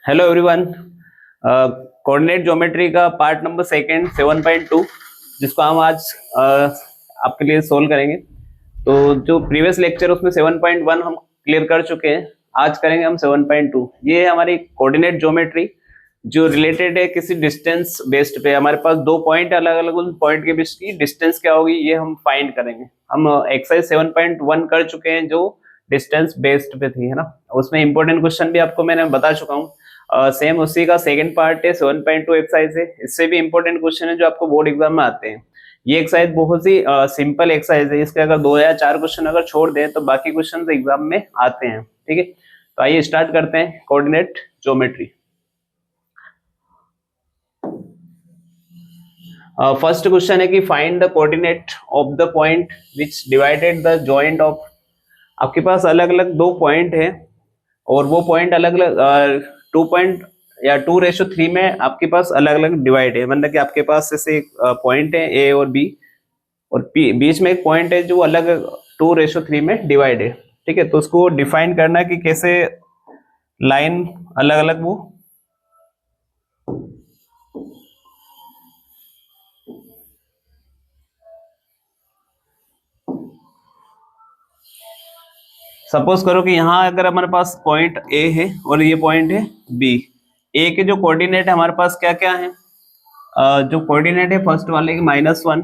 Hello everyone. Coordinate geometry का part number second 7.2 जिसको हम आज आपके लिए सोल्व करेंगे। तो जो प्रीवियस लेक्चर उसमें 7.1 हम क्लियर कर चुके हैं। आज करेंगे हम 7.2। ये है हमारी कोऑर्डिनेट ज्योमेट्री जो रिलेटेड है किसी डिस्टेंस बेस्ड पे। हमारे पास दो पॉइंट अलग अलग, उन पॉइंट के बीच की डिस्टेंस क्या होगी ये हम फाइंड करेंगे। हम एक्सरसाइज 7.1 कर चुके हैं जो डिस्टेंस बेस्ड पे थी, है ना। उसमें इंपॉर्टेंट क्वेश्चन भी आपको मैंने बता चुका हूँ। सेम उसी का सेकंड पार्ट है, 7.2 एक्सरसाइज है। इससे भी इंपॉर्टेंट क्वेश्चन है जो आपको बोर्ड एग्जाम में आते हैं। ये एक्सरसाइज बहुत ही सिंपल एक्सरसाइज है। इसके अगर 2 या 4 क्वेश्चन अगर छोड़ दें तो बाकी क्वेश्चन एग्जाम में आते हैं। ठीक है, तो आइए स्टार्ट करते हैं कोऑर्डिनेट ज्योमेट्री। फर्स्ट क्वेश्चन है कि find the coordinate of the point which divided the joint of. आपके पास अलग अलग दो पॉइंट है और वो पॉइंट अलग अलग 2.3 में आपके पास अलग अलग डिवाइड है। मतलब कि आपके पास जैसे एक पॉइंट है ए और बी और पी, बीच में एक पॉइंट है जो अलग 2:3 में डिवाइड है। ठीक है, तो उसको डिफाइन करना कि कैसे लाइन अलग अलग वो सपोज करो कि यहाँ अगर हमारे पास पॉइंट ए है और ये पॉइंट है बी। ए के जो कोऑर्डिनेट है हमारे पास क्या क्या है, जो कोऑर्डिनेट है फर्स्ट वाले के -1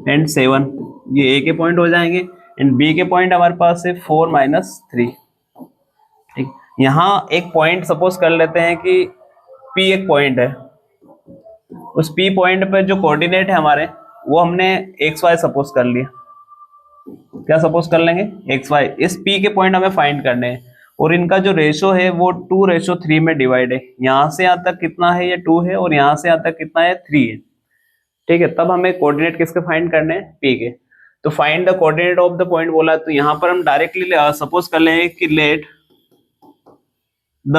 एंड 7, ये ए के पॉइंट हो जाएंगे। एंड बी के पॉइंट हमारे पास है 4 -3। ठीक, यहाँ एक पॉइंट सपोज कर लेते हैं कि पी एक पॉइंट है। उस पी पॉइंट पे जो कोऑर्डिनेट है हमारे वो हमने XY सपोज कर लिया। क्या सपोज कर लेंगे, XY। इस पी के पॉइंट हमें फाइंड करने हैं और इनका जो रेशो है वो 2:3 में डिवाइड है। यहाँ से यहाँ तक कितना है, ये 2 है और यहाँ से यहाँ तक कितना है, 3 है। ठीक है, तब हमें कोऑर्डिनेट किसके फाइंड करने हैं, पी के। तो find the coordinate of the point बोला, तो यहाँ पर हम डायरेक्टली सपोज कर लेंगे कि let the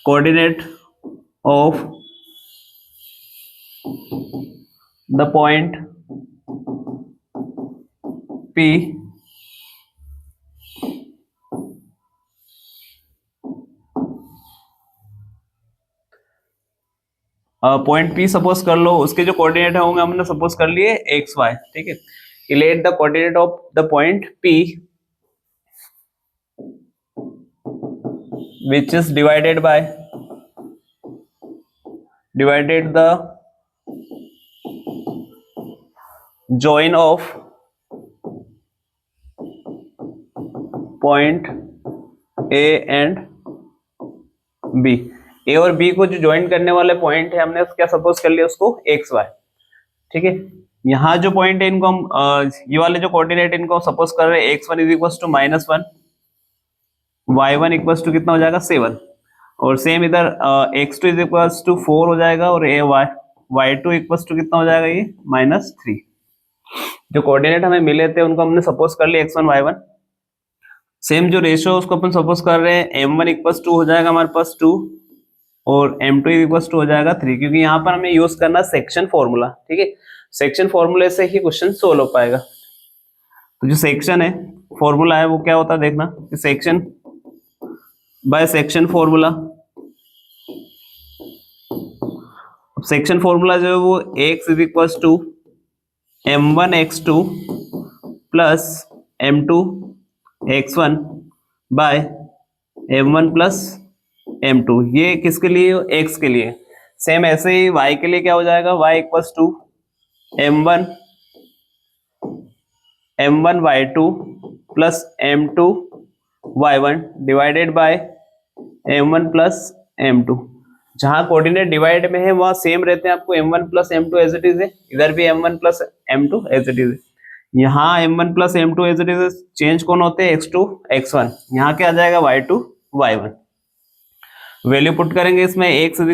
coordinate of the point P point P suppose कर लो, उसके जो कोऑर्डिनेट होंगे हमने सपोज कर लिए XY। ठीक है, let the coordinate of the point P which is divided the join of point A and B। ए और बी को जो ज्वाइन करने वाले पॉइंट है हमने क्या सपोज कर लिया उसको XY। ठीक है, यहाँ जो पॉइंट है इनको हम ये वाले जो कोऑर्डिनेट इनको सपोज कर रहे हैं x1 = -1, y1 = कितना हो जाएगा 7 और सेम इधर x2 = 4 हो जाएगा और y2 कितना हो जाएगा ये -3। जो कोऑर्डिनेट हमें मिले थे उनको हमने सपोज कर लिया x1 y1। सेम जो रेशियो उसको अपन सपोज कर रहे हैं m1 = हो जाएगा हमारे पास 2 और m2 = हो जाएगा 3, क्योंकि यहाँ पर हमें यूज करना सेक्शन फॉर्मूला। ठीक है, सेक्शन फॉर्मूले से ही क्वेश्चन सोल्व हो पाएगा। तो जो सेक्शन है फॉर्मूला है वो क्या होता है देखना, कि section by section formula. Section formula जो है वो x = m1 x2 plus m2 x1 bye m1 plus m2। ये किसके लिए, x के लिए। सेम ऐसे ही y के लिए क्या हो जाएगा, y = m1 y2 plus m2 y1 divided by m1 plus m2। जहां कोऑर्डिनेट डिवाइड में है वहां सेम रहते हैं, आपको m1 plus m2 as it is है, इधर भी m1 plus m2 as it is है। यहाँ m1 plus m2 as it is change कौन होते हैं, x2 x1। यहाँ क्या आ जाएगा y2 y1। वैल्यू पुट करेंगे इसमें, x =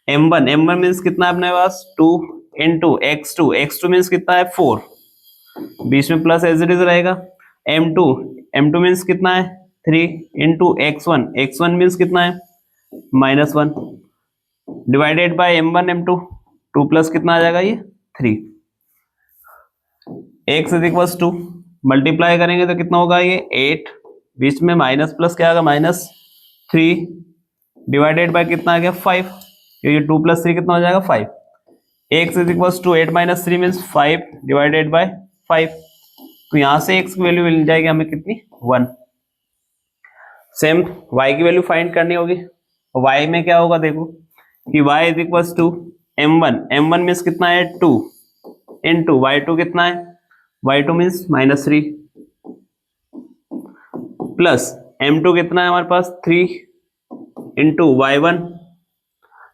m1 मीन्स कितना है अपने पास 2 इंटू x2 मीन्स कितना है 4, बीच में प्लस एज इट इज रहेगा। m2 मीन्स कितना है 3 इंटू x1 मीन्स कितना है -1 divided by m1 m2 2 plus कितना आ जाएगा ये 3। x is equal to, multiply करेंगे तो कितना होगा ये 8, बीच में माइनस प्लस क्या आएगा -3 डिवाइडेड बाय कितना आ गया 5, क्योंकि 2 + 3 कितना हो जाएगा 5। x is equal to 8 - 3 means 5 divided by 5, तो यहां से x की वैल्यू मिल जाएगी हमें कितनी 1। सेम y की वैल्यू फाइंड करनी होगी, y में क्या होगा देखो कि y is equal to m1 means कितना है 2 इंटू y2 कितना है y2 मीन्स -3 प्लस m2 कितना है हमारे पास 3 into y1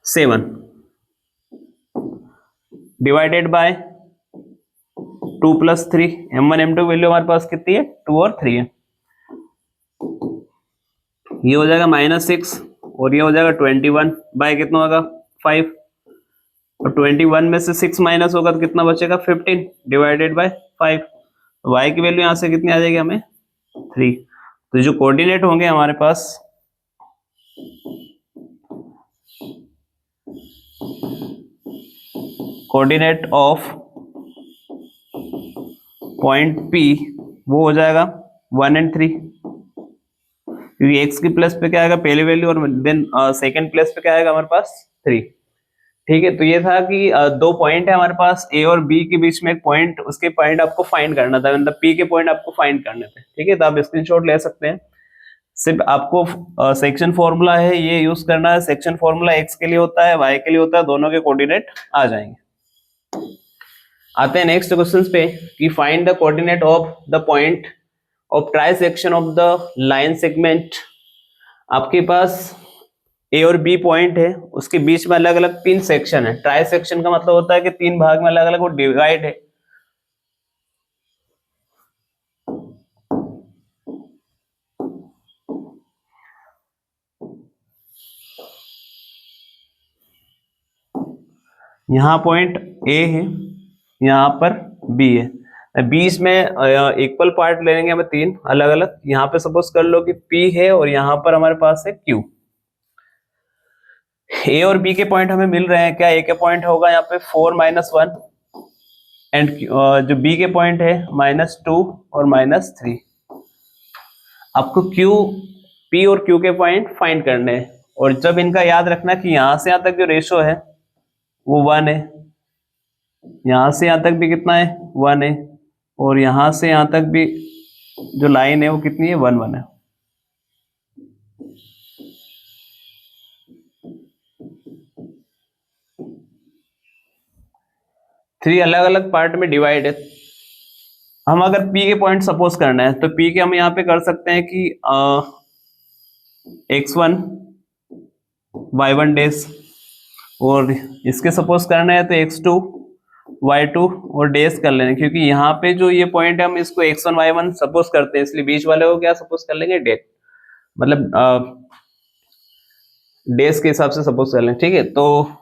7 divided by 2 + 3, m1 m2 value हमारे पास कितनी है 2 और 3 है, ये हो जाएगा -6 और ये हो जाएगा 21 बाय कितना होगा 5, और 21 में से 6 माइनस होगा तो कितना बचेगा 15 डिवाइडेड बाय 5, तो y की वैल्यू यहाँ से कितनी आ जाएगी हमें 3। तो जो कोऑर्डिनेट होंगे हमारे पास कोऑर्डिनेट ऑफ पॉइंट P वो हो जाएगा 1 और 3, क्योंकि x की प्लेस पे क्या आएगा पहली वैल्यू और देन सेकंड प्लेस पे क्या आएगा हमारे पास 3। ठीक है, तो ये था कि दो पॉइंट है हमारे पास a और b के बीच में एक पॉइंट, उसके पॉइंट आपको फाइंड करना था, मतलब p के पॉइंट आपको फाइंड करने थे। ठीक है, तो आप स्क्रीनशॉट ले सकते हैं, सिर्फ आपको सेक्शन फॉर्मूला है ये यूज करना है। सेक्शन फॉर्मूला x के लिए होता है, y के लिए होता है, दोनों के कोऑर्डिनेट आ जाएंगे। आते हैं नेक्स्ट क्वेश्चन पे कि find the coordinate of the point of try section of the line segment. आपके पास ए और बी पॉइंट है, उसके बीच में अलग अलग 3 सेक्शन है। ट्राई सेक्शन का मतलब होता है कि 3 भाग में अलग अलग वो डिवाइड है। यहाँ पॉइंट ए है, यहाँ पर बी है, बीच में इक्वल पार्ट ले लेंगे हमें 3 अलग अलग। यहाँ पे सपोज कर लो कि P है और यहाँ पर हमारे पास है Q। ए और बी के पॉइंट हमें मिल रहे हैं, क्या ए के पॉइंट होगा यहाँ पे 4 - 1 एंड जो बी के पॉइंट है -2 और -3। आपको P और Q के पॉइंट फाइंड करने हैं, और जब इनका याद रखना कि यहाँ से यहाँ तक जो रेशो है वो 1 है, यहाँ से यहाँ तक भी कितना है 1 है, और यहाँ से यहाँ तक भी जो लाइन है वो कितनी है 1 1 है। थ्री अलग अलग पार्ट में डिवाइड है। हम अगर P के पॉइंट सपोज करना है तो P के हम यहाँ पे कर सकते हैं कि x1 y1 डैश, और इसके सपोज करना है तो x2 y2 और डैश कर लेंगे, क्योंकि यहाँ पे जो ये पॉइंट है हम इसको x1 y1 सपोज करते हैं, इसलिए बीच वाले को क्या सपोज कर लेंगे डैश, मतलब डैश के हिसाब से सपोज कर लेंगे। ठीक है, तो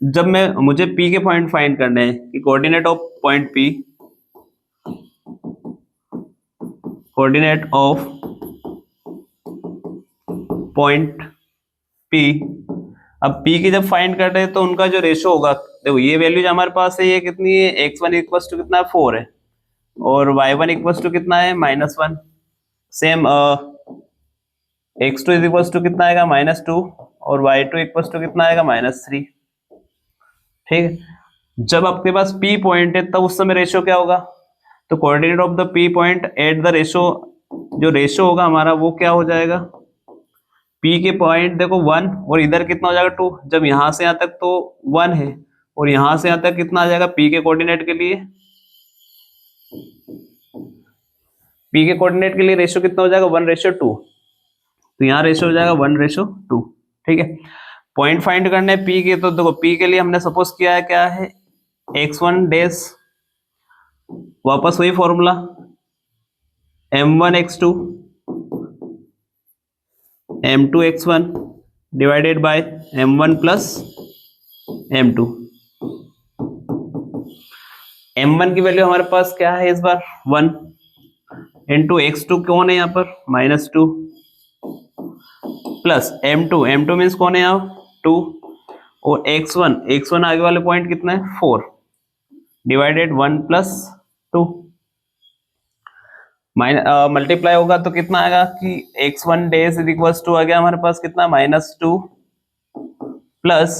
जब मुझे P के पॉइंट फाइंड करने हैं कि coordinate of point P, coordinate of point P, अब P की जब फाइंड कर रहे हैं तो उनका जो रेशो होगा, देखो ये वैल्यू जो हमारे पास है ये कितनी है, x1 इक्वल टू कितना है 4 है, और y1 इक्वल टू कितना है -1, सेम x2 इक्वल टू कितना आएगा -2, और y2 इक्वल टू कितना आएगा -3। ठीक है, जब आपके पास P पॉइंट है तब उस समय रेशो क्या होगा, तो coordinate of the P point at the ratio, जो रेशो होगा हमारा वो क्या हो जाएगा, P के पॉइंट देखो 1 और इधर कितना हो जाएगा 2, जब यहां से यहां तक तो 1 है और यहां से यहां तक कितना आ जाएगा P के कोऑर्डिनेट के लिए, P के कोऑर्डिनेट के लिए रेशो कितना हो जाएगा 1:2, तो यहाँ रेशो हो जाएगा 1:2। ठीक है, पॉइंट फाइंड करने P के, तो देखो P के लिए हमने सपोज किया है क्या है x1 डैश, वापस वही formula m1 x2 m2 x1 divided by m1 plus m2। m1 की वैल्यू हमारे पास क्या है इस बार 1, इंटू x2 कौन है यहाँ पर -2, प्लस m2 मीन्स कौन है यहाँ 2, और x1 आगे वाले पॉइंट कितना है 4 डिवाइडेड 1 + 2 मल्टीप्लाई होगा तो कितना आएगा कि x1 days is equals to आ गया हमारे पास कितना -2 प्लस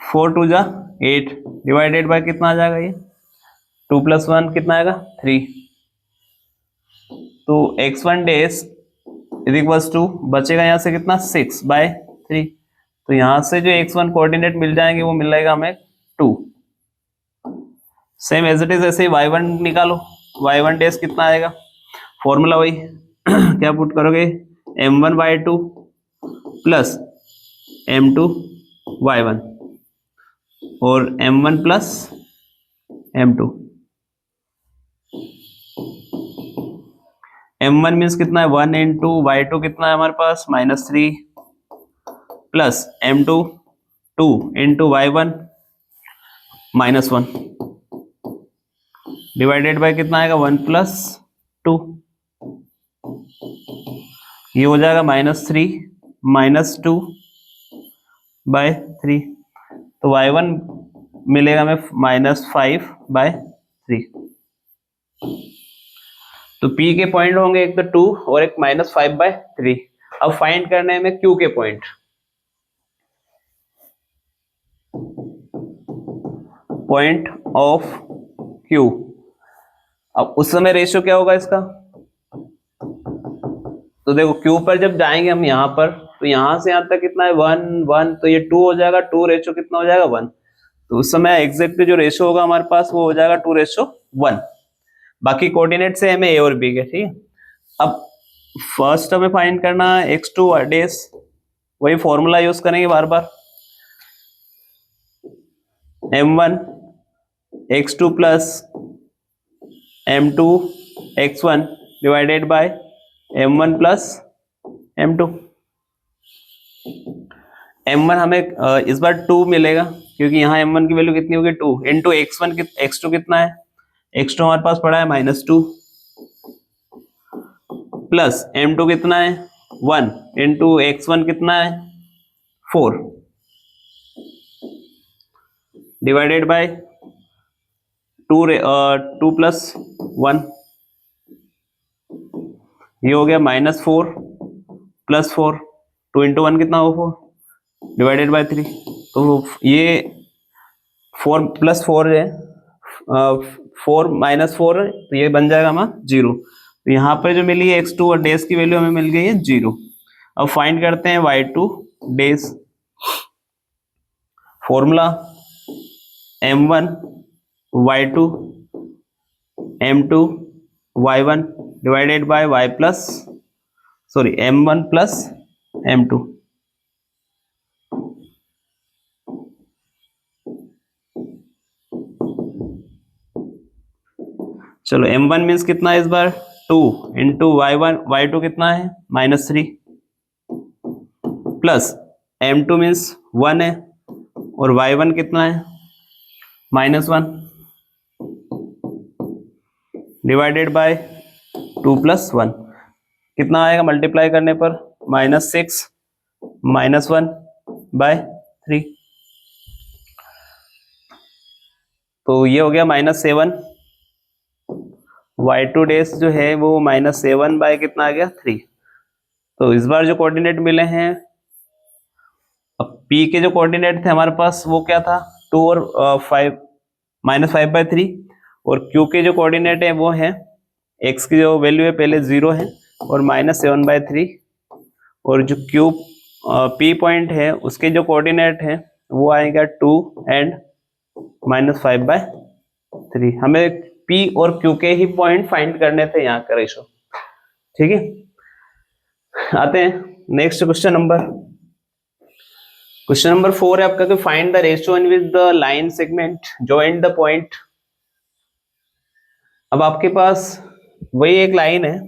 4 2 जा 8 डिवाइडेड बाय कितना आ जाएगा ये 2 + 1 कितना आएगा 3। तो x1 days is equals to बचेगा यहाँ से कितना 6/3। तो यहाँ से जो x1 कोऑर्डिनेट मिल जाएंगे वो मिल जाएगा हमें 2। सेम एज इट इज ऐसे ही y1 निकालो। y1 डेज कितना आएगा फॉर्मूला वही क्या पुट करोगे m1/2 प्लस m2/1 और m1 plus m2। m1 means कितना है 1 इंटू y2 कितना है हमारे पास -3 plus m2 2 into y1 -1 divided by कितना आएगा 1 + 2। ये हो जाएगा -3 -2/3। तो y1 मिलेगा हमें -5/3। तो P के पॉइंट होंगे एक तो 2 और एक -5/3। अब फाइंड करने में Q के पॉइंट। Point of Q। अब उस समय रेशियो क्या होगा इसका तो देखो Q पर जब जाएंगे हम यहाँ पर तो यहाँ से यहाँ तक कितना है 1 1 तो ये 2 हो जाएगा 2 रेशियो कितना हो जाएगा 1। तो उस समय एग्जैक्टली जो रेशियो होगा हमारे पास वो हो जाएगा 2:1। बाकी कोऑर्डिनेट से हमें A और B के ठीक है। अब फर्स्ट हमें फाइंड करना है x2 डेज वही फॉर्मूला यूज करेंगे बार बार m1 x2 plus m2 x1 divided by m1 plus m2। m1 हमें इस बार 2 मिलेगा क्योंकि यहाँ m1 की वैल्यू कितनी होगी 2 इंटू x1 x2 कितना है x2 हमारे पास पड़ा है -2 प्लस m2 कितना है 1 इंटू x1 कितना है 4 डिवाइडेड बाय 2 + 1 ये हो गया -4 + 4 2 इंटू 1 कितना हो 4 डिवाइडेड बाय 3। तो ये 4 + 4 है 4 - 4 है तो ये बन जाएगा हमारा 0। तो यहाँ पर जो मिली है x2 और डेज की वैल्यू हमें मिल गई है 0। अब फाइंड करते हैं y2 days. Formula m1 y2 m2 y1 divided by m1 plus m2। चलो m1 मीन्स कितना है इस बार 2 इंटू y2 कितना है -3 प्लस m2 मीन्स 1 है और y1 कितना है -1 डिवाइडेड बाय 2 + 1 कितना आएगा मल्टीप्लाई करने पर -6 -1/3। तो ये हो गया -7। y2 डेज जो है वो -7 बाय कितना आ गया 3। तो इस बार जो कोऑर्डिनेट मिले हैं अब P के जो कोऑर्डिनेट थे हमारे पास वो क्या था 2 और 5 -5/3 और Q के जो कोऑर्डिनेट है वो है x की जो वैल्यू है पहले 0 है और -7/3 और जो Q P पॉइंट है उसके जो कोऑर्डिनेट है वो आएगा 2 एंड -5/3। हमें P और Q के ही पॉइंट फाइंड करने थे यहाँ का रेशो ठीक है। आते हैं नेक्स्ट क्वेश्चन नंबर 4 है आपका कि find the ratio in which the line segment join the point. अब आपके पास वही एक लाइन है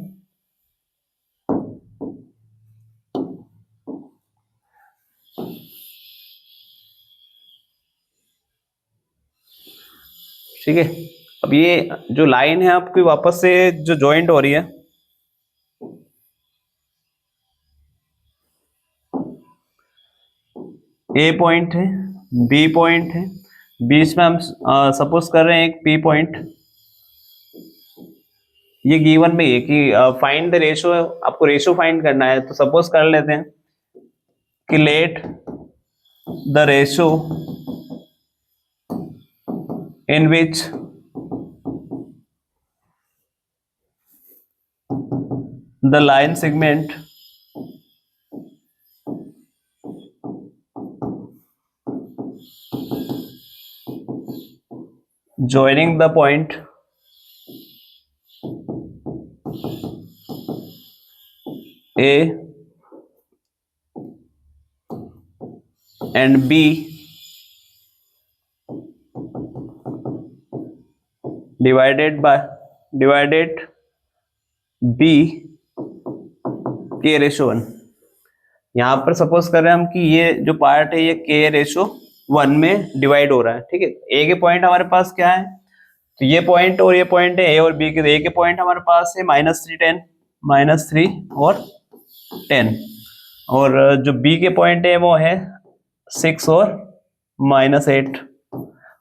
ठीक है। अब ये जो लाइन है आपकी वापस से जो जॉइंट हो रही है A पॉइंट है B पॉइंट है बीच में हम सपोज कर रहे हैं एक पी पॉइंट, ये गिवन में है कि फाइंड द रेशो, आपको रेशो फाइंड करना है। तो सपोज कर लेते हैं कि let the ratio in which the line segment joining the point A and B divided B K ratio 1। यहाँ पर सपोज कर रहे हैं हम कि ये जो पार्ट है ये K रेशो 1 में डिवाइड हो रहा है, ठीक है। ए के पॉइंट हमारे पास क्या है, तो ये पॉइंट और ये पॉइंट है ए और बी के। ए के पॉइंट हमारे पास है -3 10 -3 और 10, और जो बी के पॉइंट है वो है 6 और -8,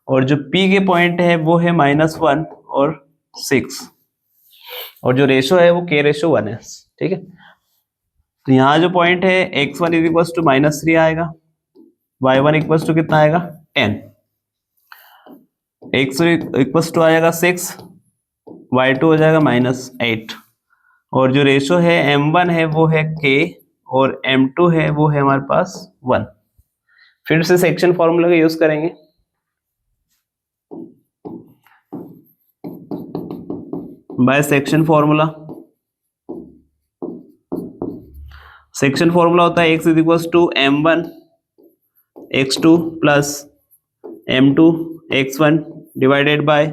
और जो पी के पॉइंट है वो है -1 और 6, और जो रेशो है वो के रेशो 1 है, ठीक है। तो यहाँ जो पॉइंट है x1 इक्वल्स टू -3 आएगा, y1 इक्वल्स टू कितना आएगा 10, x2 इक्वल्स टू आएगा 6, y2 हो जाएगा -8, और जो रेशो है m1 है वो है k, और m2 है वो है हमारे पास 1। फिर से सेक्शन फॉर्मूला का यूज करेंगे। By section formula, section formula होता है x is equals to m1 x2 plus m2 x1 divided by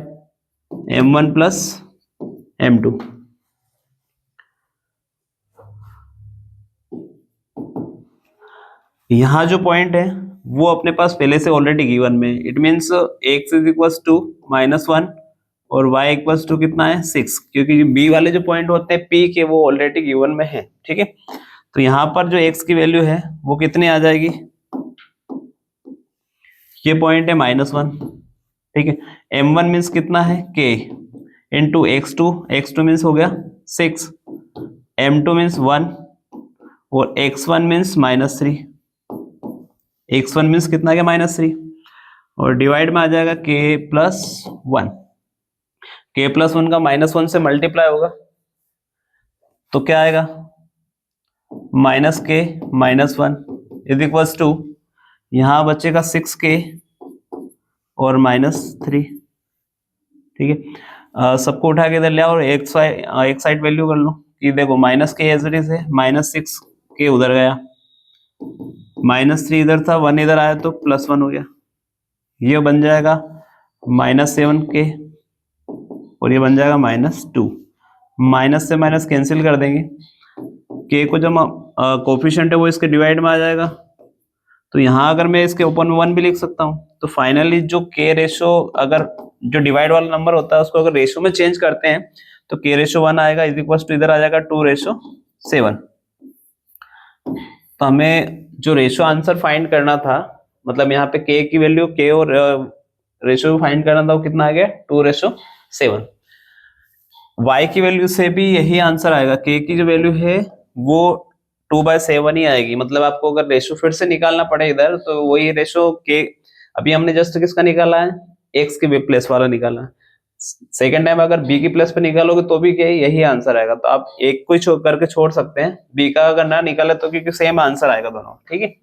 m1 plus m2। यहाँ जो पॉइंट है वो अपने पास पहले से ऑलरेडी गिवन में, it means x is equals to -1 और y इक्वल्स टू कितना है 6, क्योंकि b वाले जो पॉइंट होते हैं p के वो ऑलरेडी गिवन में है, ठीक है। तो यहाँ पर जो x की वैल्यू है वो कितनी आ जाएगी, ये पॉइंट है -1, ठीक है। m1 मीन्स कितना है k इंटू x2 मीन्स हो गया 6, m2 मीन्स 1 और x1 मीन्स -3, x1 मीन्स कितना गया -3, और डिवाइड में आ जाएगा k प्लस 1, k प्लस 1 का -1 से मल्टीप्लाई होगा तो क्या आएगा -k -1 इज इक्वल्स टू, यहाँ बचेगा 6k और -3, ठीक है। सबको उठा के इधर ले आओ और एक साइड वैल्यू कर लो कि देखो -k एज इट इज है, -6k उधर गया, -3 इधर था, 1 इधर आया तो +1 हो गया, ये बन जाएगा -7k और ये बन जाएगा -2। माइनस से माइनस कैंसिल कर देंगे, k को जब कोफिशिएंट है वो इसके डिवाइड में आ जाएगा, तो यहाँ अगर मैं इसके ऊपर में 1 भी लिख सकता हूँ। तो फाइनली जो k रेशो, अगर जो डिवाइड वाला नंबर होता है उसको अगर रेशो में चेंज करते हैं तो k रेशो 1 आएगा, इज इक्वल टू इधर आ जाएगा 2:7। तो हमें जो रेशो आंसर फाइंड करना था, मतलब यहाँ पे k की वैल्यू, k और रेशो फाइंड करना था, वो कितना आ गया 2:7। y की वैल्यू से भी यही आंसर आएगा, k की जो वैल्यू है वो 2/7 ही आएगी। मतलब आपको अगर रेशो फिर से निकालना पड़े इधर तो वही रेशो k, अभी हमने जस्ट किसका निकाला है, x के प्लेस वाला निकाला है, सेकेंड टाइम अगर b की प्लेस पे निकालोगे तो भी k यही आंसर आएगा। तो आप एक को ही करके छोड़ सकते हैं, b का अगर ना निकाले तो, क्योंकि सेम आंसर आएगा दोनों, ठीक है।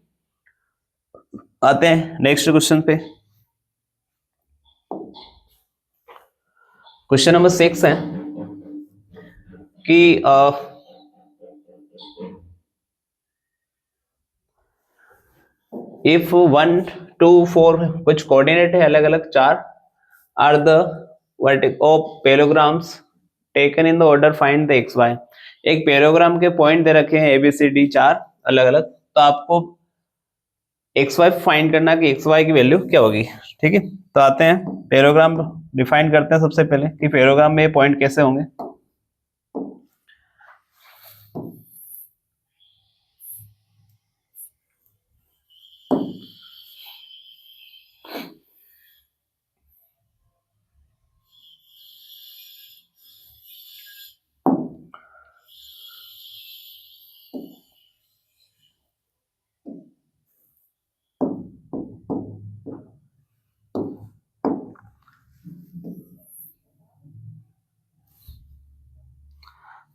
आते हैं नेक्स्ट क्वेश्चन पे। क्वेश्चन नंबर 6 है कि इफ 1 2 4 कुछ कोऑर्डिनेट है अलग अलग 4 are the of parallelograms taken in the order find the x y. एक पैरेग्राम के पॉइंट दे रखे हैं ABCD 4 अलग अलग, तो आपको एक्स वाई फाइंड करना कि एक्स वाई की वैल्यू क्या होगी, ठीक है। तो आते हैं पैरेग्राम डिफाइन करते हैं सबसे पहले कि पैरेग्राम में पॉइंट कैसे होंगे।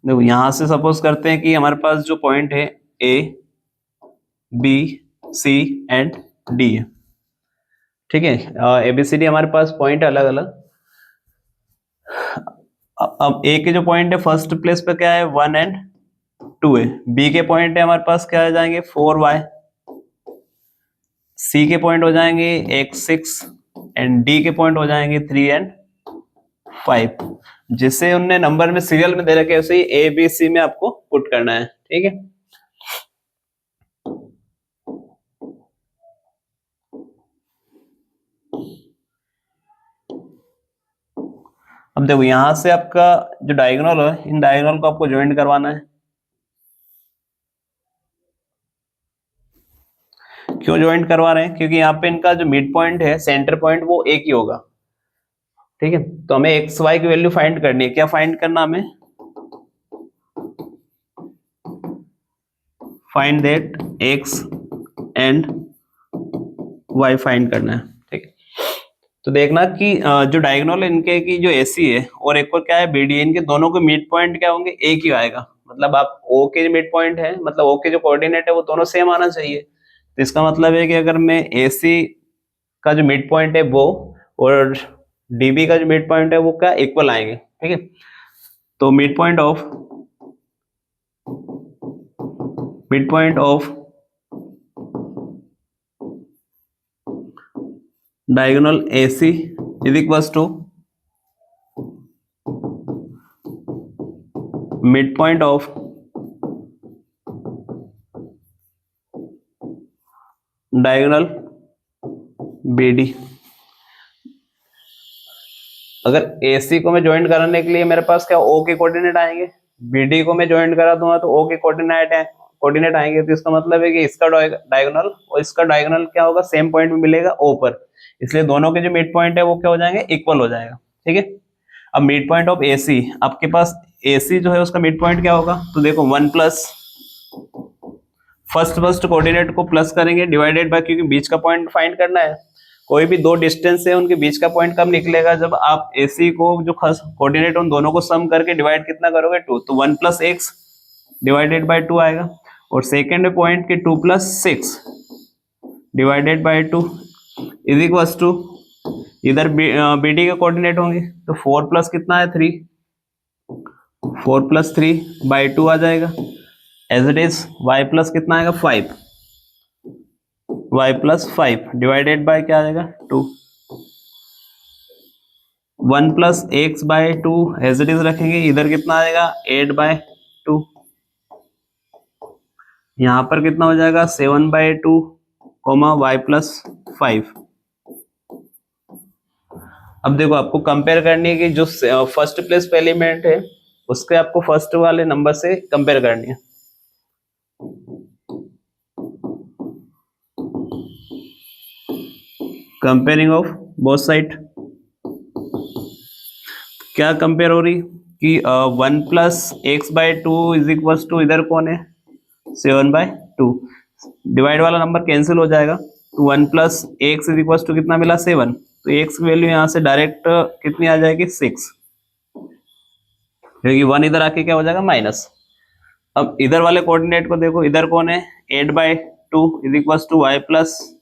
देखो यहां से सपोज करते हैं कि हमारे पास जो पॉइंट है A B C and D है, ठीक है। ABCD हमारे पास पॉइंट अलग अलग। अब ए के जो पॉइंट है फर्स्ट प्लेस पे क्या है 1 एंड 2 है, बी के पॉइंट है हमारे पास क्या आ जाएंगे 4y, सी के पॉइंट हो जाएंगे x6 एंड डी के पॉइंट हो जाएंगे 3 एंड 5। जिससे उनने नंबर में सीरियल में दे रखे उसे ही ए बी सी में आपको पुट करना है, ठीक है। अब देखो यहां से आपका जो डायगोनल है इन डायगोनल को आपको ज्वाइन करवाना है। क्यों ज्वाइन करवा रहे हैं? क्योंकि यहाँ पे इनका जो मिड पॉइंट है सेंटर पॉइंट वो एक ही होगा, ठीक है। तो हमें एक्स वाई की वैल्यू फाइंड करनी है। क्या फाइंड करना हमें? Find that X and Y find करना है, ठीक है। तो देखना कि जो डायगोनल इनके की जो एसी है और एक और क्या है बीडी, इनके दोनों के मिड पॉइंट क्या होंगे एक ही आएगा। मतलब आप ओ के मिड पॉइंट है, मतलब ओ के जो कोऑर्डिनेट है वो दोनों सेम आना चाहिए। तो इसका मतलब है कि अगर मैं एसी का जो मिड पॉइंट है वो और डीबी का जो मिड पॉइंट है वो क्या इक्वल आएंगे, ठीक है। तो mid point of diagonal AC is equals to midpoint of diagonal BD। अगर AC को मैं ज्वाइन कराने के लिए मेरे पास क्या O के कोऑर्डिनेट आएंगे, BD को मैं ज्वाइन करा दूंगा तो O के कोऑर्डिनेट आएंगे। तो इसका मतलब है कि इसका डायगोनल और इसका डायगोनल क्या होगा सेम पॉइंट में मिलेगा O पर, इसलिए दोनों के जो मिड पॉइंट है वो क्या हो जाएंगे इक्वल हो जाएगा, ठीक है। अब मिड पॉइंट ऑफ AC, आपके पास AC जो है उसका मिड पॉइंट क्या होगा? तो देखो 1 प्लस फर्स्ट कोऑर्डिनेट को प्लस करेंगे डिवाइडेड बाय, क्योंकि बीच का पॉइंट फाइंड करना है। कोई भी दो डिस्टेंस है उनके बीच का पॉइंट कब निकलेगा? जब आप AC को जो कोऑर्डिनेट उन दोनों को सम करके डिवाइड कितना करोगे 2, तो 1 प्लस x डिवाइडेड बाय 2 आएगा। और सेकेंड पॉइंट के 2 plus 6 divided by 2 is equals to, इधर BD के कोऑर्डिनेट होंगे तो 4 प्लस कितना है 3, 4 प्लस 3 बाई 2 आ जाएगा। As it is y plus कितना आएगा 5, y प्लस 5 डिवाइडेड बाय क्या आ जाएगा 2, 1 plus X by 2 as it is रखेंगे, इधर कितना आ जाएगा 8 बाय 2, यहां पर कितना हो जाएगा 7 बाय 2 कोमा y प्लस 5। अब देखो आपको कंपेयर करनी है कि जो फर्स्ट प्लेस पे एलिमेंट है उसके आपको फर्स्ट वाले नंबर से कंपेयर करनी है। कंपेयरिंग ऑफ बोथ साइड, क्या कंपेयर हो रही कि 1 plus X by 2 is equal to, इधर कौन है 7 बाय 2, डिवाइड वाला नंबर कैंसिल हो जाएगा। तो 1 plus X is equal to कितना मिला 7, तो एक्स की वैल्यू यहाँ से डायरेक्ट कितनी आ जाएगी 6, क्योंकि 1 इधर आके क्या हो जाएगा माइनस। अब इधर वाले कोऑर्डिनेट को देखो, इधर कौन है 8 by 2 is equal to Y plus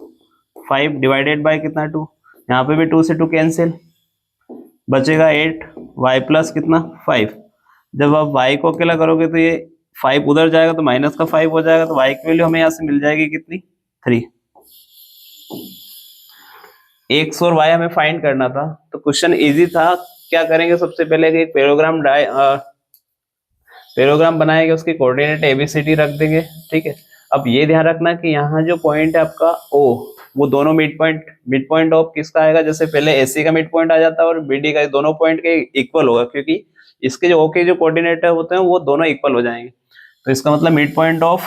5 divided by कितना 2, यहाँ पे भी 2 से 2 कैंसिल, बचेगा 8 वाई प्लस कितना 5। जब आप वाई को अकेला करोगे तो ये 5 उधर जाएगा तो माइनस का 5 हो जाएगा, तो वाई की वैल्यू हमें यहाँ से मिल जाएगी कितनी 3। एक्स और वाई हमें फाइंड करना था, तो क्वेश्चन इजी था। क्या करेंगे सबसे पहले एक पैराग्राम बनाएंगे, उसकी कोऑर्डिनेट ABCD रख देंगे, ठीक है। अब ये ध्यान रखना कि यहाँ जो पॉइंट है आपका O, वो दोनों मिड पॉइंट ऑफ किसका आएगा? जैसे पहले AC का मिड पॉइंट आ जाता है और BD का, दोनों पॉइंट के इक्वल होगा, क्योंकि इसके जो O के जो कोऑर्डिनेट होते हैं वो दोनों इक्वल हो जाएंगे। तो इसका मतलब मिड पॉइंट ऑफ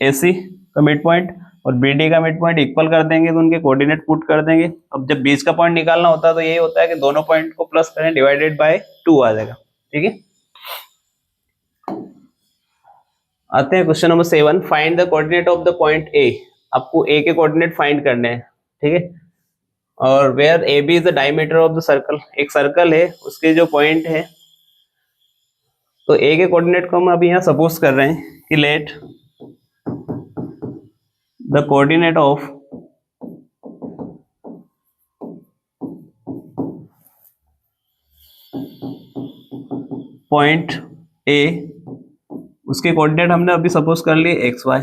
AC का मिड पॉइंट और BD का मिड पॉइंट इक्वल कर देंगे तो उनके कोऑर्डिनेट पुट कर देंगे। अब जब बीच का पॉइंट निकालना होता है तो यही होता है कि दोनों पॉइंट को प्लस करें डिवाइडेड बाय 2 आ जाएगा, ठीक है। आते हैं question number 7, find the coordinate of the point A। आपको A के कोऑर्डिनेट फाइंड करने हैं, ठीक है। और where AB is the diameter of the circle, एक सर्कल है उसके जो पॉइंट है तो ए के कोऑर्डिनेट को हम अभी यहाँ सपोज कर रहे हैं कि let the coordinate of point A, उसके कोऑर्डिनेट हमने अभी सपोज कर लिए एक्स वाई।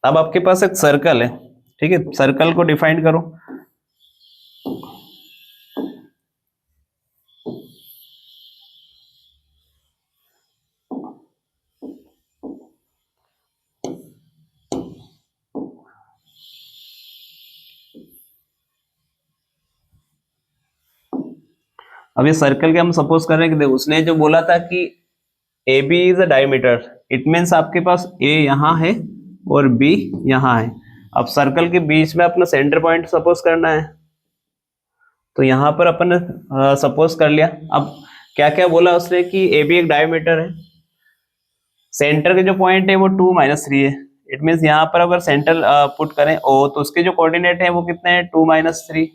अब आपके पास एक सर्कल है, ठीक है, सर्कल को डिफाइन करो। अब ये सर्कल के हम सपोज कर रहे हैं कि देखो उसने जो बोला था कि A B is a diameter, it means आपके पास ए यहाँ है और बी यहाँ है। अब सर्कल के बीच में अपना सेंटर पॉइंट सपोज करना है, तो यहाँ पर अपन सपोज कर लिया। अब क्या क्या बोला उसने कि ए बी एक डायमीटर है, सेंटर के जो पॉइंट है वो 2-3 है। इट मीन्स यहाँ पर अगर सेंटर पुट करें ओ, तो उसके जो कोऑर्डिनेट है वो कितने हैं 2-3,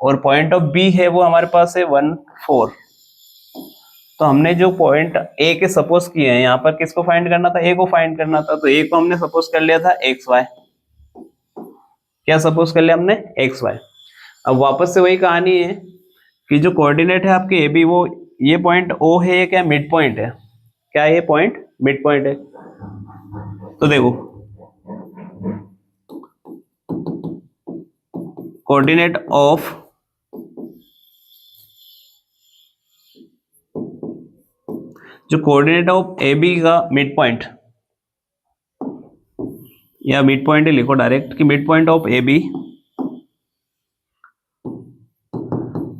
और पॉइंट ऑफ बी है वो हमारे पास है 1-4। तो हमने जो पॉइंट ए के सपोज किए हैं, यहाँ पर किसको फाइंड करना था, ए को फाइंड करना था। तो ए को हमने सपोज कर लिया था एक्स वाई। क्या सपोज कर लिया हमने, एक्स वाई। अब वापस से वही कहानी है कि जो कोऑर्डिनेट है आपके ए बी, वो ये पॉइंट ओ है, ये क्या मिड पॉइंट है, क्या ये पॉइंट मिड पॉइंट है। तो देखो कोऑर्डिनेट ऑफ जो कोऑर्डिनेट ऑफ ए बी का मिड पॉइंट, या मिड पॉइंट ही लिखो डायरेक्ट कि mid point of A B,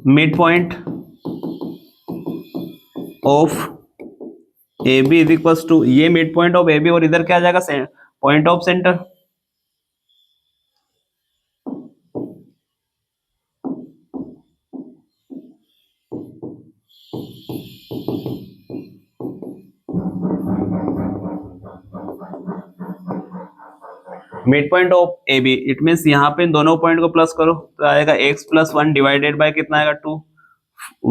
mid point of A B is equal to, ये mid point of A B और इधर क्या आ जाएगा point of centre. Mid point of A B, it means यहाँ पे इन दोनों पॉइंट को प्लस करो तो आएगा x+1 डिवाइडेड बाय कितना आएगा 2,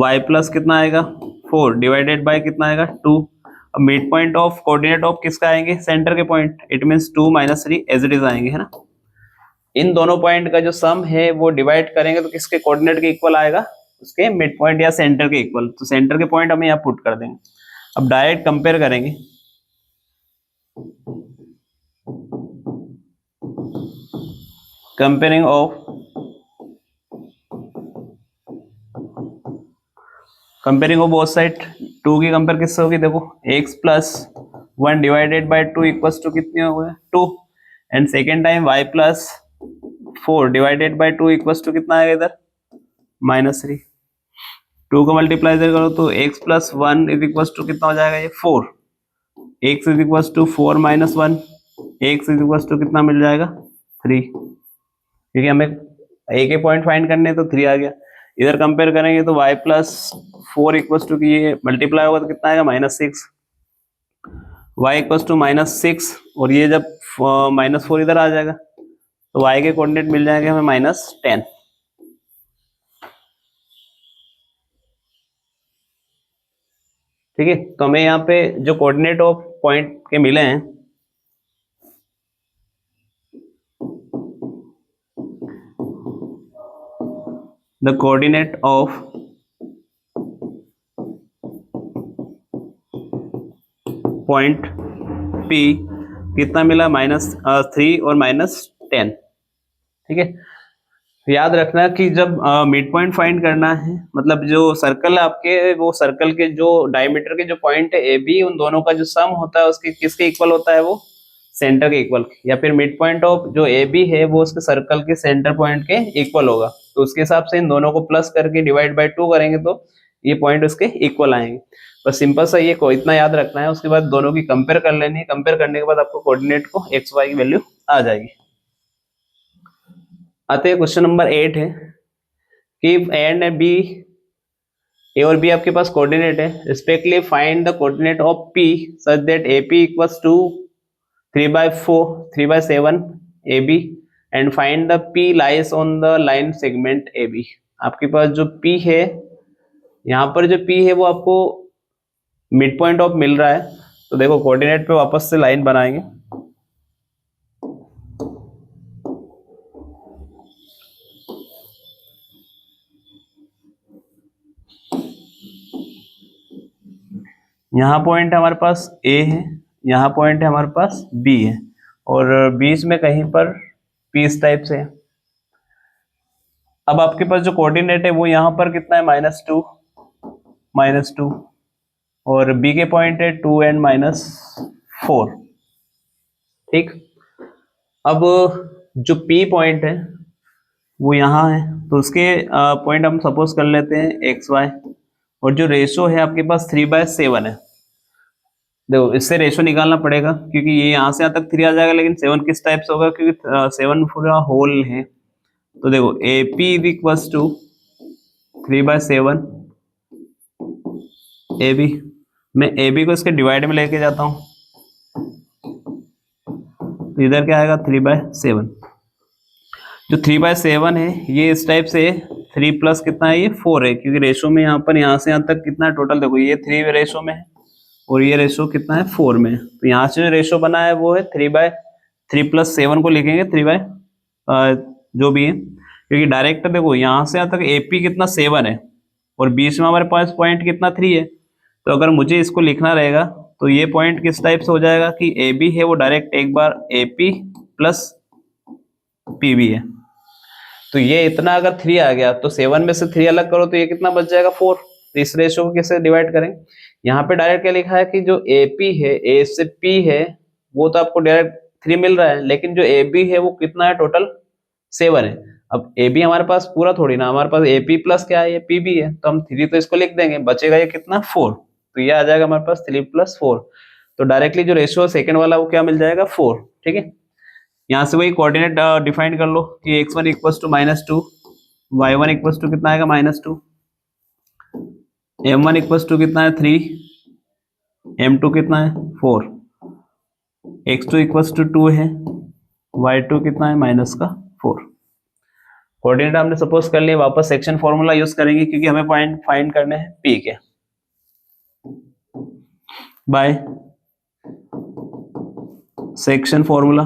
y प्लस कितना आएगा 4 डिवाइडेड बाय कितना आएगा 2। अब mid point of coordinate of किसका आएंगे, सेंटर के point, it means 2-3 as it is आएंगे, है ना। इन दोनों पॉइंट का जो सम है वो डिवाइड करेंगे तो किसके कोऑर्डिनेट के इक्वल आएगा, उसके मिड पॉइंट या सेंटर के इक्वल। तो सेंटर के पॉइंट हमें यहाँ पुट कर देंगे। अब डायरेक्ट कंपेयर करेंगे, कंपेयरिंग ऑफ बोथ साइड, 2 की कंपेयर किससे होगी, देखो x+1 divided by 2 equals to कितने हो गए 2, and second time y+4 divided by 2 equals to कितना आएगा इधर -3। 2 को मल्टीप्लाई करो तो x+1 इज इक्वल्स टू कितना हो जाएगा ये 4, x is equals to 4 - 1, x is equals to कितना मिल जाएगा 3, क्योंकि हमें a के पॉइंट फाइंड करने तो 3 आ गया। इधर कंपेयर करेंगे तो y+4 इक्वल्स टू की ये मल्टीप्लाई होगा तो कितना आएगा -6, y इक्वल्स टू -6, और ये जब -4 इधर आ जाएगा तो y के कोऑर्डिनेट मिल जाएंगे हमें -10। ठीक है, तो हमें यहाँ पे जो कोऑर्डिनेट ऑफ पॉइंट के मिले हैं, the coordinate of point P कितना मिला -3 और -10। ठीक है, याद रखना कि जब मिड पॉइंट फाइंड करना है, मतलब जो सर्कल है आपके, वो सर्कल के जो डायमीटर के जो पॉइंट है ए बी, उन दोनों का जो सम होता है उसके किसके इक्वल होता है, वो सेंटर के इक्वल, या फिर मिड पॉइंट ऑफ जो ए बी है वो उसके सर्कल के सेंटर पॉइंट के इक्वल होगा। तो उसके हिसाब से इन दोनों को प्लस करके डिवाइड बाय 2 करेंगे तो ये पॉइंट उसके इक्वल आएंगे। बस सिंपल सा ये को इतना याद रखना है। उसके बाद दोनों की कंपेयर कर लेनी है, कंपेयर करने के बाद आपको कोऑर्डिनेट को एक्स वाई की वैल्यू आ जाएगी। आते हैं क्वेश्चन नंबर 8 है कि ए एंड बी, ए और बी आपके पास कोऑर्डिनेट है, respectively find the coordinate of P such that A P equals to 3/7 A B and find the P lies on the line segment A B. आपके पास जो P है, यहाँ पर जो पी है वो आपको मिड पॉइंट ऑफ मिल रहा है, तो देखो कोऑर्डिनेट पे वापस से लाइन बनाएंगे। यहाँ पॉइंट हमारे पास ए है, यहाँ पॉइंट है हमारे पास बी है, और बीच में कहीं पर पी इस टाइप से है। अब आपके पास जो कोऑर्डिनेट है वो यहाँ पर कितना है, -2, और बी के पॉइंट है 2 and -4। ठीक, अब जो पी पॉइंट है वो यहाँ है, तो उसके पॉइंट हम सपोज कर लेते हैं XY, और जो रेशो है आपके पास 3/7 है। देखो इससे रेशो निकालना पड़ेगा, क्योंकि ये यहाँ से यहाँ तक 3 आ जाएगा, लेकिन 7 किस टाइप से होगा, क्योंकि 7 पूरा होल है। तो देखो AP = 3/7 AB। मैं AB को इसके डिवाइड में लेके जाता हूँ, तो इधर क्या आएगा, 3/7। जो 3/7 है ये इस टाइप से 3 प्लस कितना है, ये 4 है, क्योंकि रेशो में यहाँ पर यहाँ से यहाँ तक कितना है टोटल, देखो ये 3 रेशो में है और ये रेशो कितना है, 4 में है। तो यहाँ से जो रेशो बना है वो है 3/3 + 7 को लिखेंगे 3 जो भी है, क्योंकि डायरेक्ट देखो यहाँ से यहाँ तक AP कितना 7 है और बीच में हमारे पास पॉइंट कितना 3 है। तो अगर मुझे इसको लिखना रहेगा तो ये पॉइंट किस टाइप से हो जाएगा कि AB है वो डायरेक्ट एक बार AP + PB है। तो ये इतना अगर 3 आ गया तो 7 में से 3 अलग करो तो ये कितना बच जाएगा, 4। तो इस रेशो को कैसे डिवाइड करें, यहाँ पे डायरेक्ट क्या लिखा है कि जो AP है, A से P है, वो तो आपको डायरेक्ट 3 मिल रहा है, लेकिन जो AB है वो कितना है, टोटल 7 है। अब AB हमारे पास पूरा थोड़ी ना, हमारे पास AP प्लस क्या है, ये PB है, तो हम 3 तो इसको लिख देंगे, बचेगा ये कितना, 4। तो ये आ जाएगा हमारे पास 3 + 4। तो डायरेक्टली जो रेशियो सेकंड वाला वो क्या मिल जाएगा, 4। ठीक है, यहाँ से वही कोऑर्डिनेट डिफाइन कर लो कि x1 = -2, y1 = कितना आएगा, -2, m1 = कितना है, 3, m2 कितना है, 4, x2 = 2 है, y2 कितना है, -4। कोऑर्डिनेट हमने सपोज कर लिया, वापस सेक्शन फॉर्मूला यूज करेंगे, क्योंकि हमें पॉइंट फाइंड करने हैं P के, बाय सेक्शन फॉर्मूला।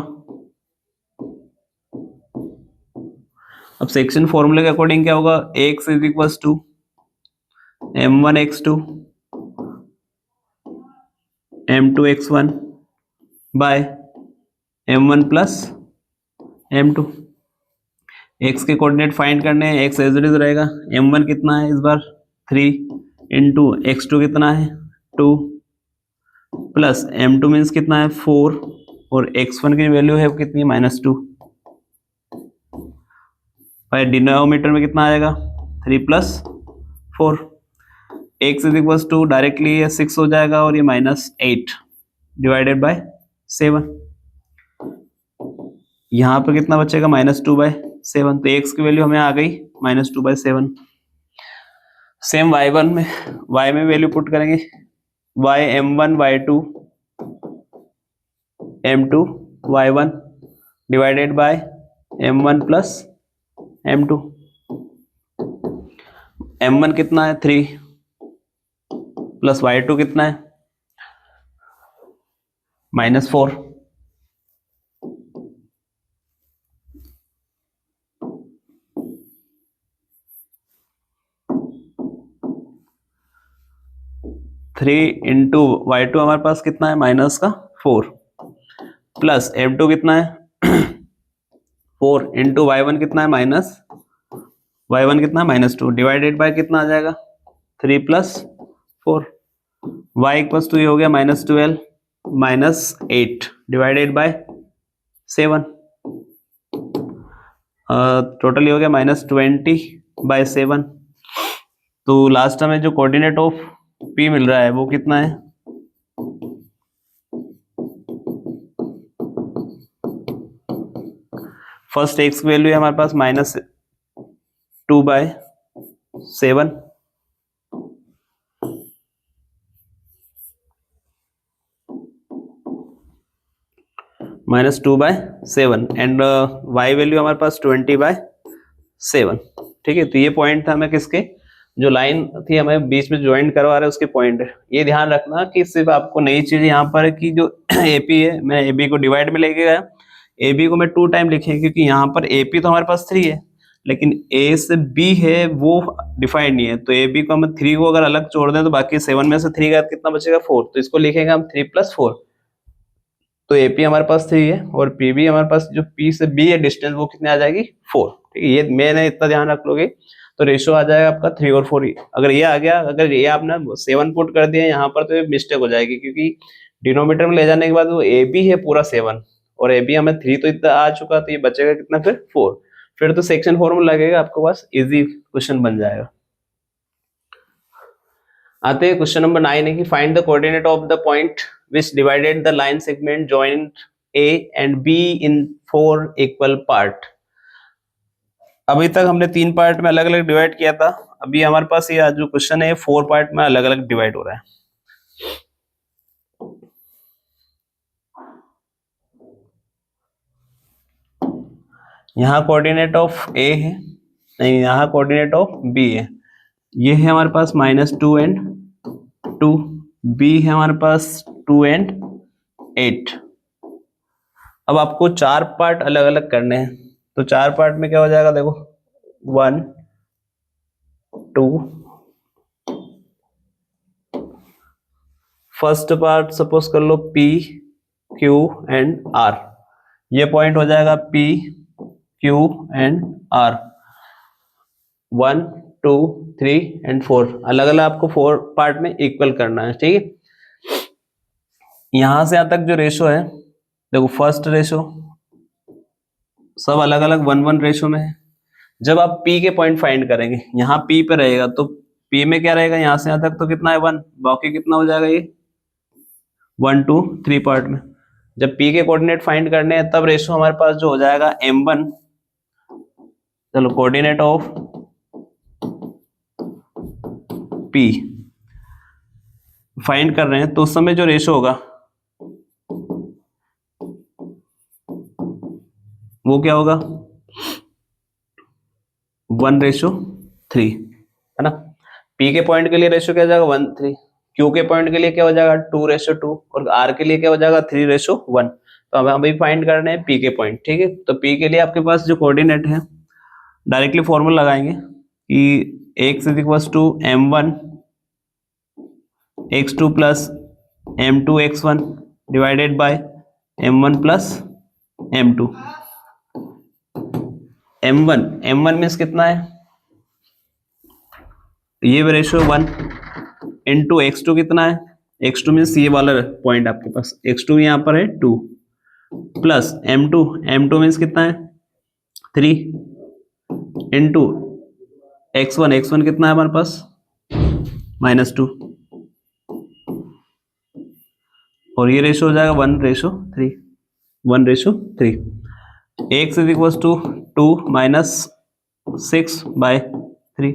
अब सेक्शन फॉर्मूले के अकॉर्डिंग क्या होगा, x = m1x2 m2x1 by m1 + m2। x के कोऑर्डिनेट फाइंड करने हैं, x एज इट इज रहेगा, m1 कितना है इस बार 3 × x2 कितना है 2 प्लस m2 मीन्स कितना है 4, और x1 की वैल्यू है कितनी, -2। भाई डिनोमिनेटर में कितना आएगा, 3 + 4, x = डायरेक्टली ये 6 हो जाएगा, और ये -8 डिवाइडेड बाय 7। यहाँ पर कितना बचेगा, -2/7। तो x की वैल्यू हमें आ गई -2/7। सेम y1 में, y में वैल्यू पुट करेंगे, y m1 y2 m2 y1 divided by m1 + m2। m1 कितना है 3 प्लस y2 कितना है -4। थ्री इंटू y2 हमारे पास कितना है, -4, प्लस m2 कितना है 4 इंटू y1 कितना है y1 कितना है -2, डिवाइडेड बाय कितना आ जाएगा 3 + 4। y = ये हो गया -12 -8 डिवाइडेड बाय 7। टोटली हो गया -20/7। तो लास्ट में जो कोऑर्डिनेट ऑफ P मिल रहा है वो कितना है, फर्स्ट x की वैल्यू है हमारे पास -2/7, -2/7, एंड y वैल्यू हमारे पास 20/7। ठीक है, तो ये पॉइंट था हमें किसके, जो लाइन थी हमें बीच में ज्वाइन करवा रहे हैं उसके पॉइंट है। ये ध्यान रखना कि सिर्फ आपको नई चीज यहाँ पर कि जो एपी है, मैं एबी को डिवाइड में लेके गया, एबी को मैं 2 टाइम लिखे क्योंकि यहाँ पर एपी तो हमारे पास 3 है, लेकिन ए से बी है वो डिफाइंड नहीं है, तो ए बी को हम 3 को अगर अलग छोड़ दें तो बाकी 7 में से 3 का कितना बचेगा 4, तो इसको लिखेंगे हम 3 + 4। तो एपी हमारे पास 3 है और पीबी हमारे पास जो पी से बी है डिस्टेंस वो कितने आ जाएगी 4। ठीक है, ये मैंने इतना ध्यान रख लोगे तो रेशियो आ जाएगा आपका 3 और 4। अगर ये आ गया, अगर ये आपने 7 पुट कर दिया यहाँ पर तो ये मिस्टेक हो जाएगी, क्योंकि डिनोमिनेटर में ले जाने के बाद वो ए बी है पूरा 7 और ए बी हमें 3 तो इतना आ चुका, तो ये बचेगा कितना फिर 4। फिर तो सेक्शन फॉर्मूला लगेगा आपके पास, इजी क्वेश्चन बन जाएगा। आते हैं क्वेश्चन नंबर 9 है कि find the coordinate of the point which divided the line segment joined A and B in 4 equal part। अभी तक हमने 3 पार्ट में अलग अलग डिवाइड किया था, अभी हमारे पास ये जो क्वेश्चन है 4 पार्ट में अलग अलग डिवाइड हो रहा है। यहाँ कोऑर्डिनेट ऑफ A है, नहीं यहाँ कोऑर्डिनेट ऑफ B है, ये है हमारे पास -2 and 2, B है हमारे पास 2 and 8। अब आपको 4 पार्ट अलग अलग करने हैं, तो 4 पार्ट में क्या हो जाएगा देखो 1 2, फर्स्ट पार्ट सपोज कर लो P Q एंड R, ये पॉइंट हो जाएगा P Q and R, 1 2 3 and 4 अलग अलग आपको 4 पार्ट में इक्वल करना है। ठीक है, यहां से यहां तक जो रेशो है देखो, फर्स्ट रेशो सब अलग अलग 1 1 रेशो में है। जब आप P के पॉइंट फाइंड करेंगे, यहाँ P पे रहेगा तो P में क्या रहेगा, यहां से यहां तक तो कितना है 1, बाकी कितना हो जाएगा ये 1 2 3 पार्ट में। जब P के कोऑर्डिनेट फाइंड करने हैं तब रेशो हमारे पास जो हो जाएगा m1, चलो कोऑर्डिनेट ऑफ P फाइंड कर रहे हैं तो उस समय जो रेशो होगा वो क्या होगा 1:3, है ना। P के पॉइंट के लिए रेशो क्या हो जाएगा 1:3, Q के पॉइंट के लिए क्या हो जाएगा 2:2 और R के लिए क्या हो जाएगा 3:1। तो हमें अभी फाइंड करने हैं P के पॉइंट। ठीक है, तो P के लिए आपके पास जो कोऑर्डिनेट है डायरेक्टली फॉर्मूला लगाएंगे कि x = m1 x2 + m2 x1 divided by m1 + m2। m1 means कितना है, ये रेशियो 1 इंटू x2 कितना है, x2 मीन्स ये वाला पॉइंट आपके पास, x2 यहाँ पर है 2 प्लस m2 मीन्स कितना है 3 इंटू x1 कितना है हमारे पास -2 और ये रेशियो हो जाएगा 1:3, 1:3। x = 2 - 6/3,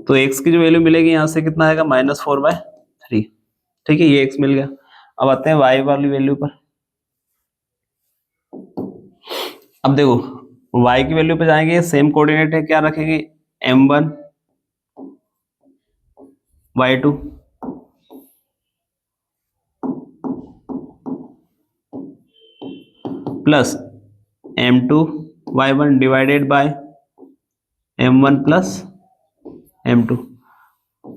तो x की जो वैल्यू मिलेगी यहां से कितना आएगा -4/3। ठीक है, ये x मिल गया। अब आते हैं y वाली वैल्यू पर। अब देखो y की वैल्यू पे जाएंगे, सेम कोऑर्डिनेट है, क्या रखेंगे m1 y2 plus m2 y1 divided by m1 plus m2,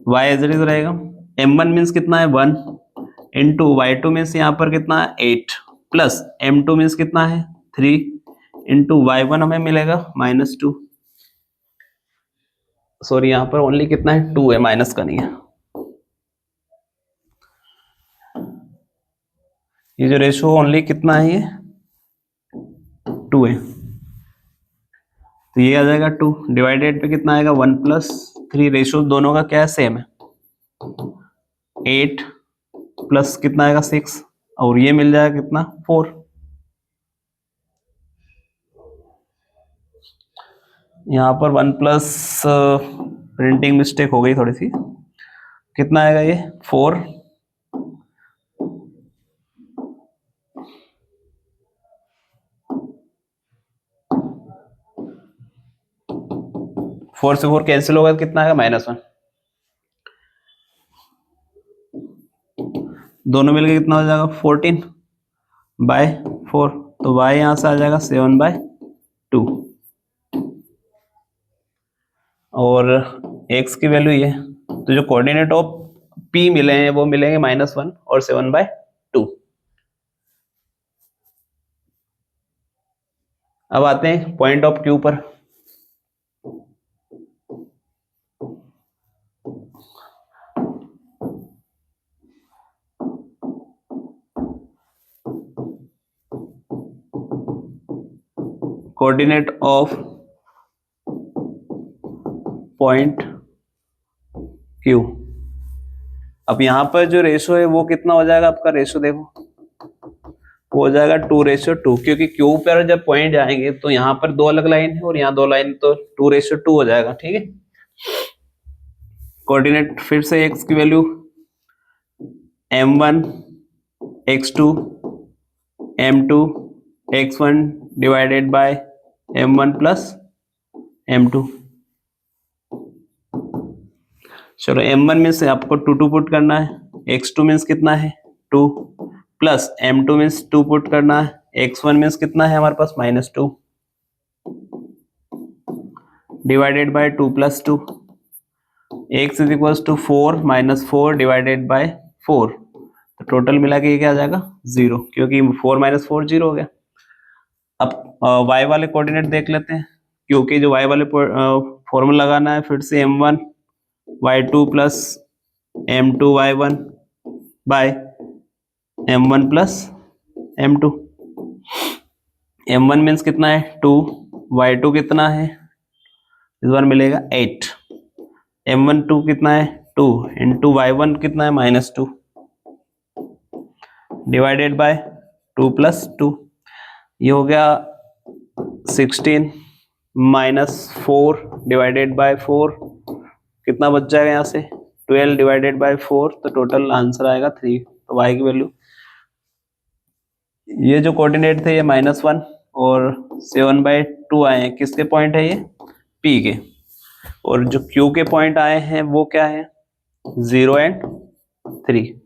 y as it is रहेगा। m1 मीन्स कितना है 1 इंटू y2 मीन्स यहाँ पर कितना है 8 प्लस m2 मीन्स कितना है 3 इंटू y1 हमें मिलेगा -2, सॉरी यहाँ पर ओनली कितना है 2 है, माइनस का नहीं है। ये जो रेशो ओनली कितना है ये 2 है, तो ये आ जाएगा 2 डिवाइडेड पे कितना आएगा 1 + 3, रेशो दोनों का क्या है सेम है, 8 प्लस कितना आएगा 6 और ये मिल जाएगा कितना 4। यहाँ पर 1+ प्रिंटिंग मिस्टेक हो गई थोड़ी सी, कितना आएगा ये 4 4 4 से 4 कैंसिल होगा, कितना आएगा -1। दोनों मिलके कितना हो जाएगा 14/4, तो y यहां से आ जाएगा 7/2 और x की वैल्यू ये, तो जो कोऑर्डिनेट ऑफ p मिले हैं वो मिलेंगे -1 और 7/2। अब आते हैं पॉइंट ऑफ Q पर। Coordinate of point Q। अब यहां पर जो रेशो है वो कितना हो जाएगा, आपका रेशो देखो वो हो जाएगा 2:2, क्योंकि Q पर जब पॉइंट जाएंगे तो यहाँ पर 2 अलग लाइन है और यहाँ 2 लाइन, तो 2:2 हो जाएगा। ठीक है, कोऑर्डिनेट फिर से x की value m1 x2 m2 x1 divided by m1 plus m2। चलो m1 में से आपको 2 पुट करना है, x2 मीन्स कितना है 2, प्लस m2 मीन्स 2 पुट करना है, x1 मीन्स कितना है हमारे पास -2 divided by 2 + 2, x is equal to 4 - 4 divided by 4, तो टोटल मिला के ये क्या आ जाएगा 0, क्योंकि 4 - 4 0 हो गया। अब y वाले कोऑर्डिनेट देख लेते हैं, क्योंकि जो y वाले फॉर्मूला लगाना है फिर से m1 y2 plus m2 y1 bye m1 plus m2। m1 means कितना है 2, y2 कितना है इस बार मिलेगा 8, m1 2 कितना है 2 इंटू y1 कितना है -2 डिवाइडेड बाय 2 + 2, ये हो गया 16 -4 डिवाइडेड बाय 4, कितना बच जाएगा यहाँ से 12 डिवाइडेड बाय 4, तो टोटल आंसर आएगा 3। तो y की वैल्यू, ये जो कोऑर्डिनेट थे ये -1 और 7/2 आए हैं, किसके पॉइंट है ये P के, और जो Q के पॉइंट आए हैं वो क्या है 0 और 3।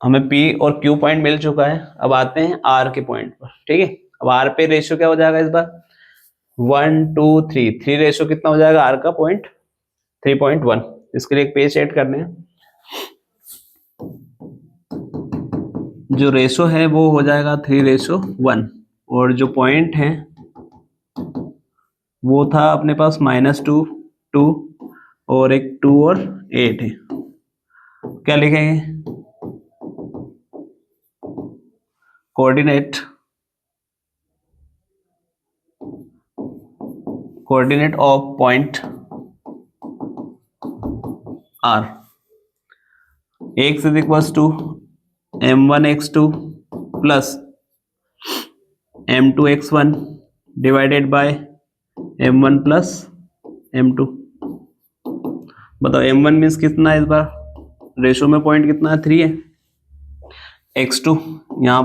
हमें P और Q पॉइंट मिल चुका है, अब आते हैं R के पॉइंट पर। ठीक है, अब R पे रेशियो क्या हो जाएगा इस बार 1 2 3, 3 रेशियो कितना हो जाएगा R का पॉइंट 3.1। इसके लिए एक पेज ऐड करने हैं, जो रेशो है वो हो जाएगा 3:1 और जो पॉइंट है वो था अपने पास -2 2 और एक 2 और 8 है। क्या लिखेंगे coordinate of point R, x is equal to m1 x2 plus m2 x1 divided by m1 plus m2। बताओ m1 मीन्स कितना है इस बार, रेशो में पॉइंट कितना है 3 है, x2 यहाँ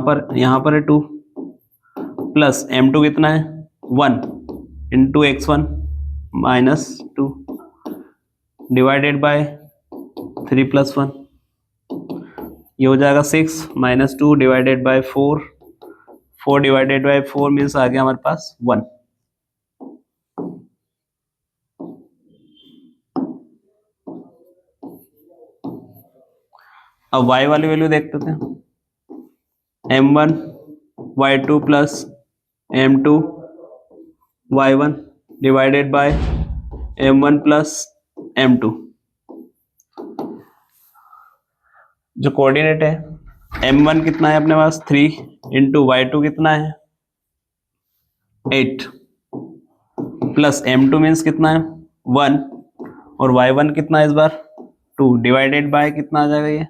पर है 2 प्लस m2 कितना है 1 इंटू x1 -2 डिवाइडेड बाय 3 + 1, ये हो जाएगा 6 -2 divided by 4, 4 divided by 4 means आ गया हमारे पास 1। अब y वाली वैल्यू देखते थे, m1 y2 plus m2 y1 divided by m1 plus m2। जो कोऑर्डिनेट है m1 कितना है अपने पास 3 इंटू y2 कितना है 8 प्लस m2 मीन्स कितना है 1 और y1 कितना है इस बार 2 डिवाइडेड बाय कितना आ जाएगा ये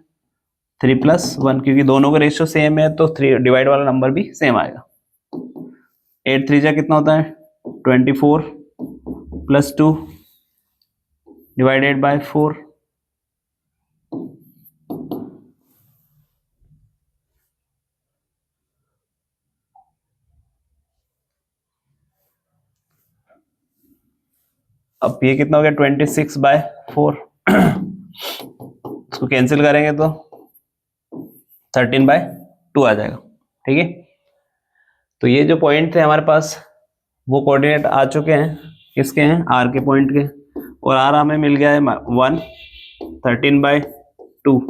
3 + 1, क्योंकि दोनों का रेशियो सेम है तो 3 डिवाइड वाला नंबर भी सेम आएगा। 8 3 जा कितना होता है 24 + 2 डिवाइडेड बाय 4, अब ये कितना हो गया 26/4 इसको कैंसिल करेंगे तो 13/2 आ जाएगा। ठीक है, तो ये जो पॉइंट थे हमारे पास वो कोऑर्डिनेट आ चुके हैं, किसके हैं, आर के पॉइंट के, और आर हमें मिल गया है 1 13/2।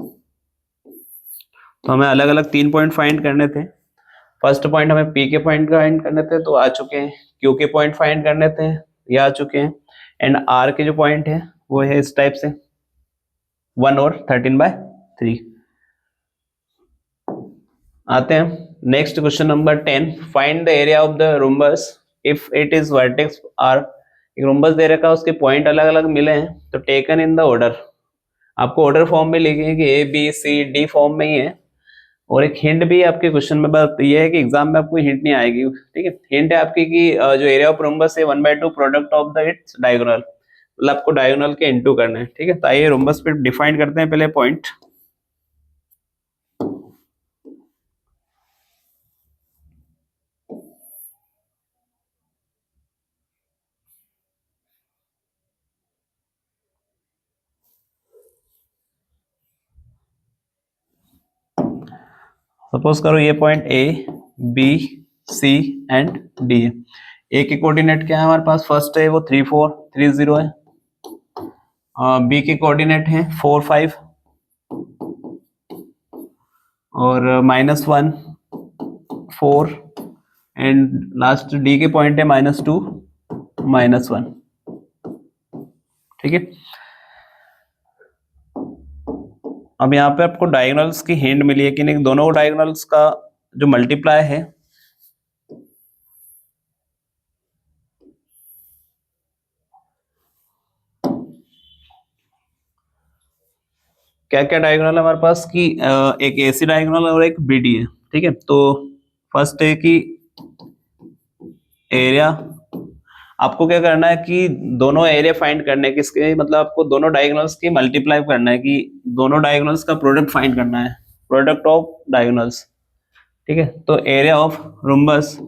तो हमें अलग अलग 3 पॉइंट फाइंड करने थे। फर्स्ट पॉइंट हमें पी के पॉइंट फाइंड करने थे तो आ चुके हैं, क्यू के पॉइंट फाइंड करने थे ये आ चुके हैं, एंड आर के जो पॉइंट है वो है इस टाइप से 1 और 13/3। आते हैं next question number 10, find the area of the rhombus if it is vertex are. एक रोम्बस दे रखा है, उसके पॉइंट अलग अलग मिले हैं, तो टेकन इन द ऑर्डर, आपको ऑर्डर फॉर्म में लिखे कि A B C D form में ही है। और एक हिंट भी आपके क्वेश्चन में, बात ये है कि एग्जाम में आपको हिंट नहीं आएगी। ठीक है, हिंट है आपकी कि जो एरिया ऑफ रोम्बस है 1/2 product of the its diagonal, मतलब आपको डायगोनल के इनटू करने हैं। ठीक है, तो आइए रोम्बस पे डिफाइन करते हैं पहले पॉइंट। सपोज करो ये point A B C and D है। ए के कोऑर्डिनेट क्या है हमारे पास, फर्स्ट है वो 3 4 3 0 है, बी के कोऑर्डिनेट है 4 5 और -1 4, एंड लास्ट डी के पॉइंट है -2 -1। ठीक है, अब यहाँ पे आपको डायगोनल्स की हिंट मिली है कि नहीं, दोनों डायगोनल्स का जो मल्टीप्लाई है क्या क्या डायगोनल है हमारे पास कि एक एसी डायगोनल और एक बीडी है। ठीक है, तो फर्स्ट है कि एरिया, आपको क्या करना है कि दोनों एरिया फाइंड करने के, इसके मतलब आपको दोनों डायगोनल्स की मल्टीप्लाई करना है, कि दोनों डायगोनल्स का प्रोडक्ट फाइंड करना है, प्रोडक्ट ऑफ डायगोनल्स। ठीक है, तो area of rhombus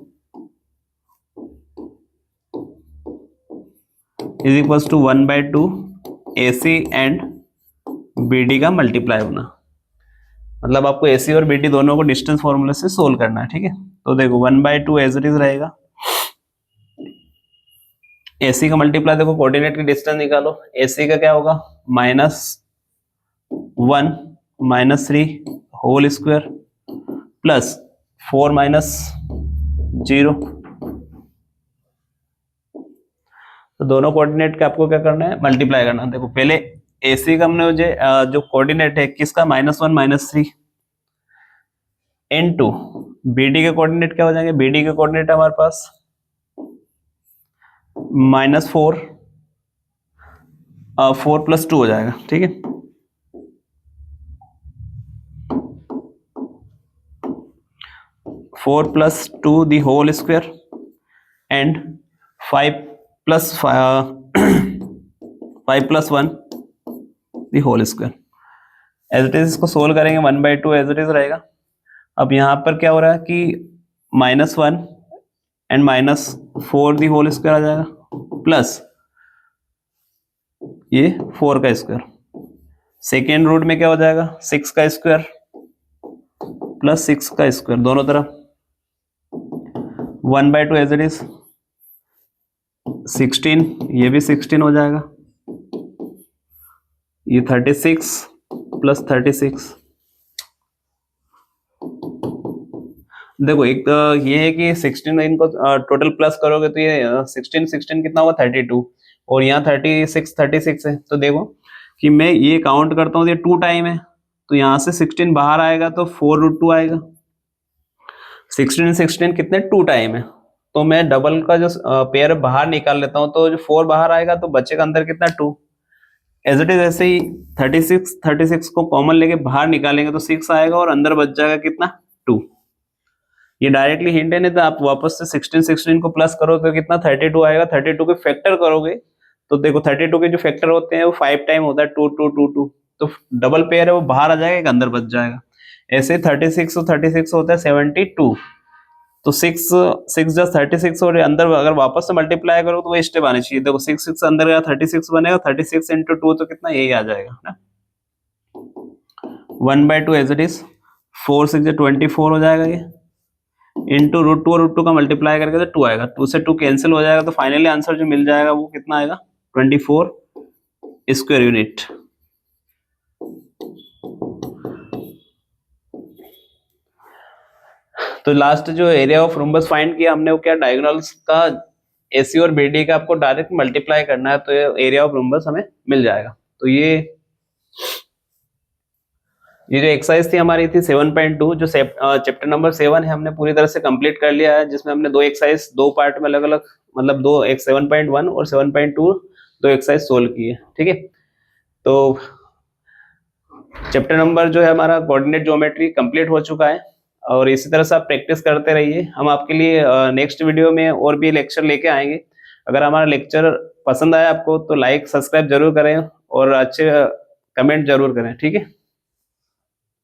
is equals to 1/2 AC and BD का मल्टीप्लाई होना, मतलब आपको AC और BD दोनों को डिस्टेंस फॉर्मूले से सोल्व करना है। ठीक है, तो देखो 1/2 एज इट इज रहेगा, AC का मल्टीप्लाई देखो कोऑर्डिनेट की डिस्टेंस निकालो, AC का क्या होगा -1 -3 होल स्क्वायर प्लस 4 -0। तो दोनों कोऑर्डिनेट का आपको क्या करना है, मल्टीप्लाई करना है। देखो पहले AC का हमने जो कोऑर्डिनेट है किसका, -1 -3 इनटू BD के कोऑर्डिनेट क्या हो जाएंगे, BD के कोऑर्डिनेट हमारे पास -4 4 + 2 हो जाएगा। ठीक है, 4 + 2 the whole square and 5 + 1 the whole square. As it is इसको सोल्व करेंगे 1/2 एज इट इज रहेगा। अब यहाँ पर क्या हो रहा है कि -1 एंड -4 दी होल स्क्वायर आ जाएगा प्लस ये 4 का स्क्वायर, सेकेंड रूट में क्या हो जाएगा 6 का स्क्वायर प्लस 6 का स्क्वायर दोनों तरफ, 1/2 एज इट इज 16, ये भी 16 हो जाएगा, ये 36 + 36। देखो एक तो ये है कि 16 इनको टोटल प्लस करोगे तो ये 16 16 कितना होगा 32, और यहाँ 36 36 है। तो देखो कि मैं ये काउंट करता हूँ, ये 2 टाइम है, तो यहाँ से 16 बाहर आएगा तो 4√2 आएगा। 16 16 कितने 2 टाइम है, तो मैं डबल का जो पेयर बाहर निकाल लेता हूँ, तो जो 4 बाहर आएगा तो बचेगा अंदर कितना 2। एज इट इज ऐसे ही 36 36 को कॉमन लेके बाहर निकालेंगे तो 6 आएगा और अंदर बच जाएगा कितना 2। ये डायरेक्टली हिंट है, नहीं तो आप वापस से 16 16 को प्लस करो तो कितना 32 आएगा। 32 के फैक्टर करोगे तो देखो 32 के जो फैक्टर होते हैं वो 5 टाइम होता है 2 2 2 2, तो डबल पेयर है वो बाहर आ जाएगा, एक अंदर बच जाएगा। ऐसे 36 और 36 होता है 72, तो 6 और अंदर अगर वापस से मल्टीप्लाई करो तो वो स्टेप आनी चाहिए। देखो 6 अंदर गया 36 बनेगा, 36 इंटू 2 तो कितना, यही आ जाएगा ना, 1/2 एज इट इज, 4 6 24 हो जाएगा ये, इंटू √2 और √2 का मल्टीप्लाई करके तो 2 आएगा, 2 से 2 कैंसिल हो जाएगा, तो फाइनली आंसर जो मिल जाएगा वो कितना आएगा, 24 स्क्वायर यूनिट। तो लास्ट जो एरिया ऑफ रोम्बस फाइंड किया हमने वो क्या, डायगोनल्स का एसी और बीडी का आपको डायरेक्ट मल्टीप्लाई करना है तो एरिया ऑफ रोम्बस हमें मिल जाएगा। तो ये जो एक्सरसाइज थी हमारी थी 7.2, जो चैप्टर नंबर 7 है हमने पूरी तरह से कंप्लीट कर लिया है, जिसमें हमने दो एक्सरसाइज दो पार्ट में अलग अलग, मतलब दो, एक 7.1 और 7.2 दो एक्सरसाइज सोल्व की है। ठीक है, तो चैप्टर नंबर जो है हमारा कोऑर्डिनेट ज्योमेट्री कंप्लीट हो चुका है, और इसी तरह से आप प्रैक्टिस करते रहिए। हम आपके लिए नेक्स्ट वीडियो में और भी लेक्चर लेके आएंगे। अगर हमारा लेक्चर पसंद आया आपको तो लाइक सब्सक्राइब जरूर करें और अच्छे कमेंट जरूर करें। ठीक है।